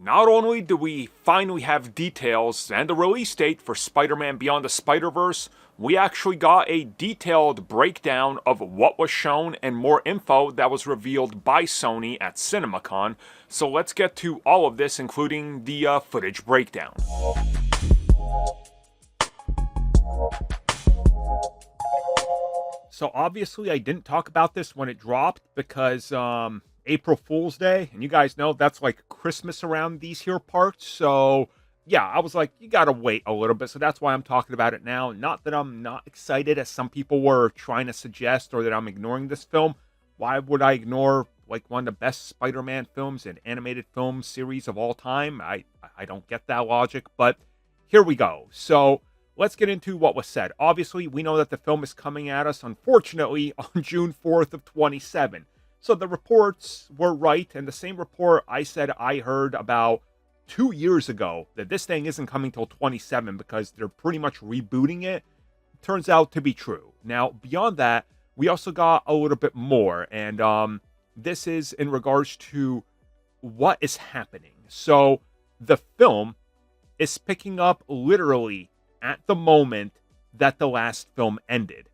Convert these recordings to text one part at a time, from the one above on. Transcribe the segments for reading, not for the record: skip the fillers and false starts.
Not only do we finally have details and the release date for Spider-Man Beyond the Spider-Verse, we actually got a detailed breakdown of what was shown and more info that was revealed by Sony at CinemaCon. So let's get to all of this, including the footage breakdown. So obviously I didn't talk about this when it dropped because April Fool's Day, and you guys know that's like Christmas around these here parts. So yeah, I was like, you gotta wait a little bit. So that's why I'm talking about it now. Not that I'm not excited, as some people were trying to suggest, or that I'm ignoring this film. Why would I ignore like one of the best Spider-Man films and animated film series of all time? I don't get that logic, but here we go. So let's get into what was said. Obviously, we know that the film is coming at us, unfortunately, on June 4th of 27. So the reports were right, and the same report I said I heard about 2 years ago, that this thing isn't coming till 27 because they're pretty much rebooting it, turns out to be true. Now, beyond that, we also got a little bit more, and this is in regards to what is happening. So the film is picking up literally at the moment that the last film ended,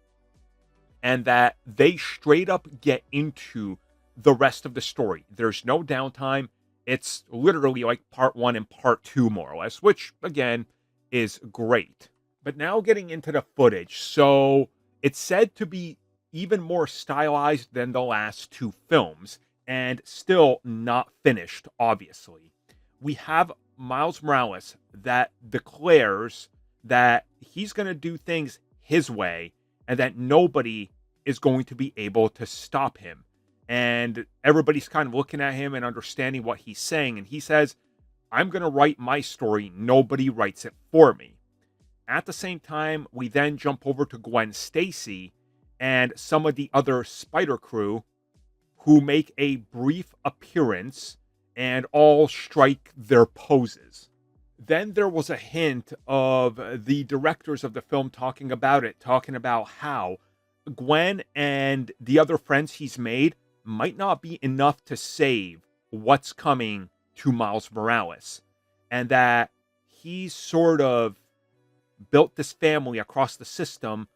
and that they straight up get into the rest of the story. There's no downtime. It's literally like part 1 and part 2, more or less, which again is great. But now getting into the footage. So it's said to be even more stylized than the last 2 films, and still not finished, obviously. We have Miles Morales that declares that he's going to do things his way, and that nobody is going to be able to stop him. And everybody's kind of looking at him and understanding what he's saying. And he says, I'm going to write my story. Nobody writes it for me. At the same time, we then jump over to Gwen Stacy and some of the other Spider crew, who make a brief appearance and all strike their poses. Then there was a hint of the directors of the film talking about how Gwen and the other friends he's made might not be enough to save what's coming to Miles Morales. And that he's sort of built this family across the system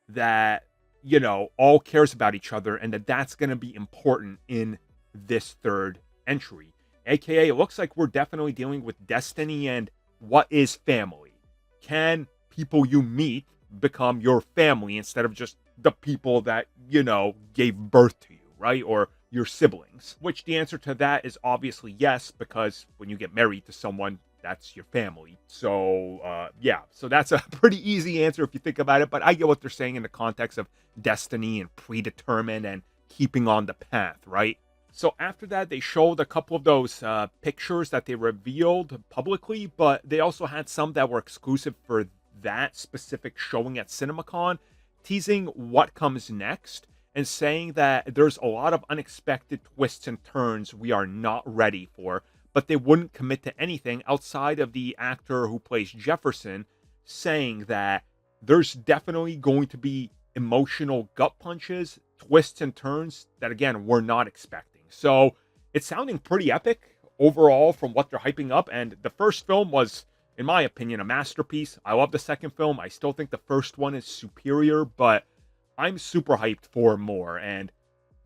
that, you know, all cares about each other, and that's going to be important in this third entry. AKA, it looks like we're definitely dealing with destiny and what is family. Can people you meet become your family instead of just the people that, you know, gave birth to you, right? Or your siblings? Which the answer to that is obviously yes, because when you get married to someone, that's your family. So, yeah. So that's a pretty easy answer if you think about it, but I get what they're saying in the context of destiny and predetermined and keeping on the path, right? So after that, they showed a couple of those pictures that they revealed publicly, but they also had some that were exclusive for that specific showing at CinemaCon, teasing what comes next and saying that there's a lot of unexpected twists and turns we are not ready for, but they wouldn't commit to anything outside of the actor who plays Jefferson saying that there's definitely going to be emotional gut punches, twists and turns that, again, we're not expecting. So it's sounding pretty epic overall from what they're hyping up. And the first film was, in my opinion, a masterpiece. I love the second film. I still think the first one is superior, but I'm super hyped for more. And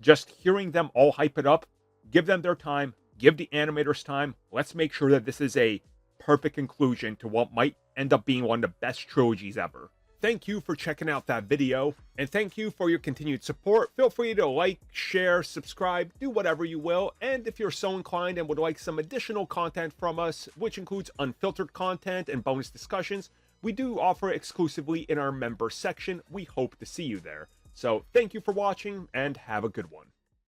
just hearing them all hype it up, give them their time, give the animators time. Let's make sure that this is a perfect conclusion to what might end up being one of the best trilogies ever. Thank you for checking out that video, and thank you for your continued support. Feel free to like, share, subscribe, do whatever you will, and if you're so inclined and would like some additional content from us, which includes unfiltered content and bonus discussions, we do offer it exclusively in our member section. We hope to see you there. So thank you for watching, and have a good one.